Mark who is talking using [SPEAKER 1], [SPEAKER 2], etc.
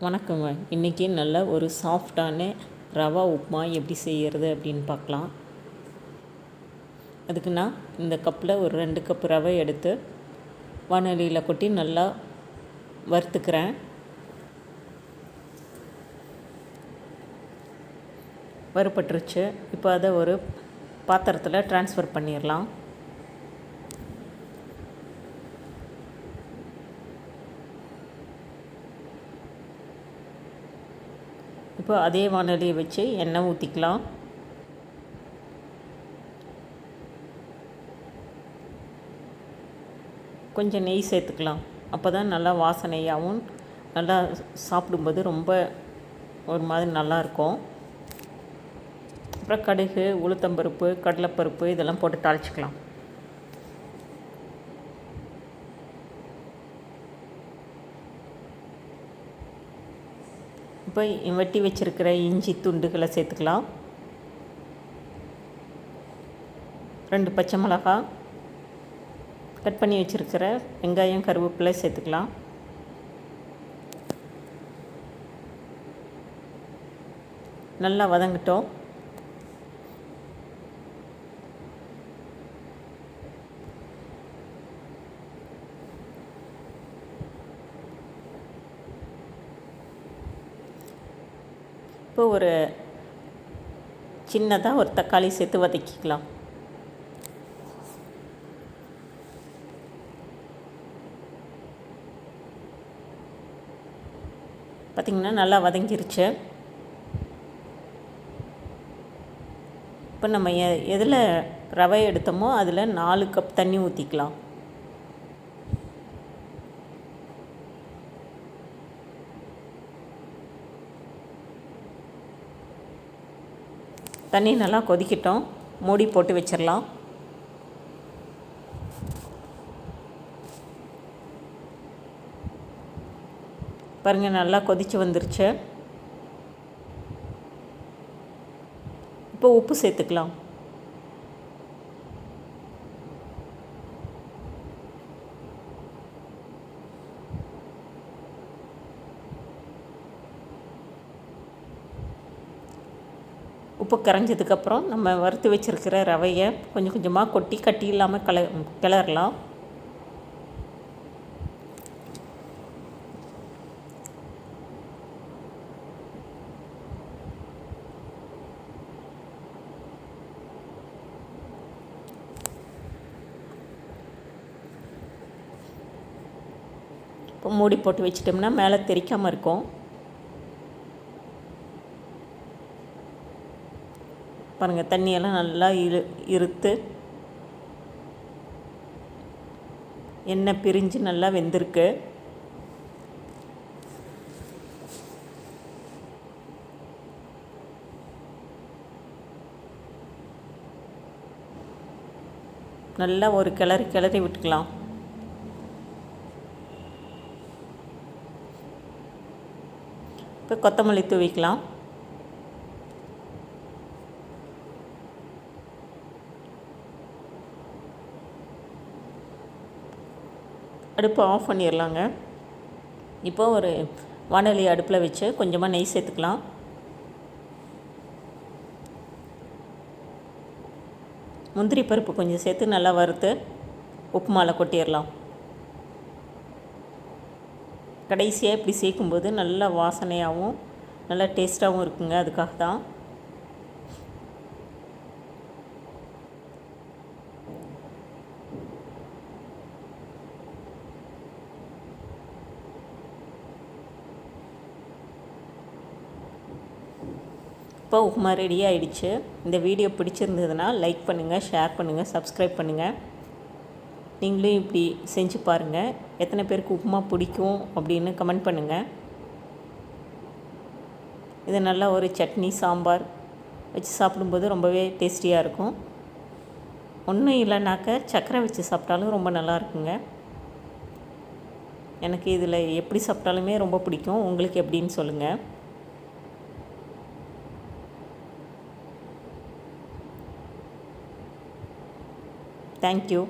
[SPEAKER 1] வணக்கங்க. இன்றைக்கி நல்ல ஒரு சாஃப்டான ரவா உப்புமா எப்படி செய்கிறது அப்படின்னு பார்க்கலாம். அதுக்கு நான் இந்த கப்பில் ஒரு 2 கப் ரவை எடுத்து வானலியில் கொட்டி நல்லா வறுத்துக்கிறேன். வறுபட்டுருச்சு. இப்போ அதை ஒரு பாத்திரத்தில் ட்ரான்ஸ்ஃபர் பண்ணிடலாம். இப்போ அதே வானலியை வச்சு எண்ணெய் ஊற்றிக்கலாம். கொஞ்சம் நெய் சேர்த்துக்கலாம். அப்போ தான் நல்லா வாசனையாகவும் நல்லா சாப்பிடும்போது ரொம்ப ஒரு மாதிரி நல்லாயிருக்கும். அப்புறம் கடுகு, உளுத்தம்பருப்பு, கடலைப்பருப்பு இதெல்லாம் போட்டு தாளிச்சிக்கலாம். இப்போ வெட்டி வச்சுருக்கிற இஞ்சி துண்டுகளை சேர்த்துக்கலாம். 2 பச்சை மிளகாய், கட் பண்ணி வச்சுருக்கிற வெங்காயம், கருவேப்பிலை சேர்த்துக்கலாம். நல்லா வதங்கட்டும். இப்போ ஒரு சின்னதாக ஒரு தக்காளி சேர்த்து வதக்கிக்கலாம். பார்த்திங்கன்னா நல்லா வதங்கிருச்சு. இப்போ நம்ம எதில் ரவை எடுத்தோமோ அதில் 4 கப் தண்ணி ஊற்றிக்கலாம். தண்ணி நல்லா கொதிக்கட்டும். மூடி போட்டு வச்சிடலாம். பாருங்கள், நல்லா கொதித்து வந்துருச்சு. இப்போ உப்பு சேர்த்துக்கலாம். உப்பு கரைஞ்சதுக்கப்புறம் நம்ம வறுத்து வச்சுருக்கிற ரவையை கொஞ்சம் கொஞ்சமாக கொட்டி கட்டி இல்லாமல் கிளறலாம். இப்போ மூடி போட்டு வச்சிட்டோம்னா மேலே தெறிக்காமல் இருக்கும். பாருங்கள், தண்ணியெல்லாம் நல்லா இருத்து எண்ணெய் பிரிஞ்சு நல்லா வெந்திருக்கு. நல்லா ஒரு கிளறி விட்டுக்கலாம். இப்போ கொத்தமல்லி தூவிக்கலாம். அடுப்பு ஆஃப் பண்ணிடலாங்க. இப்போ ஒரு வானொலி அடுப்பில் வச்சு கொஞ்சமாக நெய் சேர்த்துக்கலாம். முந்திரி பருப்பு கொஞ்சம் சேர்த்து நல்லா வறுத்து உப்புமாவில் கொட்டிடலாம். கடைசியாக இப்படி சேர்க்கும்போது நல்லா வாசனையாகவும் நல்லா டேஸ்ட்டாகவும் இருக்குங்க. அதுக்காக தான். இப்போ உப்புமா ரெடி ஆகிடுச்சு. இந்த வீடியோ பிடிச்சிருந்ததுன்னா லைக் பண்ணுங்கள், ஷேர் பண்ணுங்கள், சப்ஸ்கிரைப் பண்ணுங்கள். நீங்களும் இப்படி செஞ்சு பாருங்கள். எத்தனை பேருக்கு உப்புமா பிடிக்கும் அப்படின்னு கமெண்ட் பண்ணுங்கள். இது நல்லா ஒரு சட்னி, சாம்பார் வச்சு சாப்பிடும்போது ரொம்பவே டேஸ்டியாக இருக்கும். ஒன்றும் இல்லைனாக்க சர்க்கரை வச்சு சாப்பிட்டாலும் ரொம்ப நல்லா இருக்குங்க. எனக்கு இதில் எப்படி சாப்பிட்டாலுமே ரொம்ப பிடிக்கும். உங்களுக்கு எப்படின்னு சொல்லுங்கள். Thank you.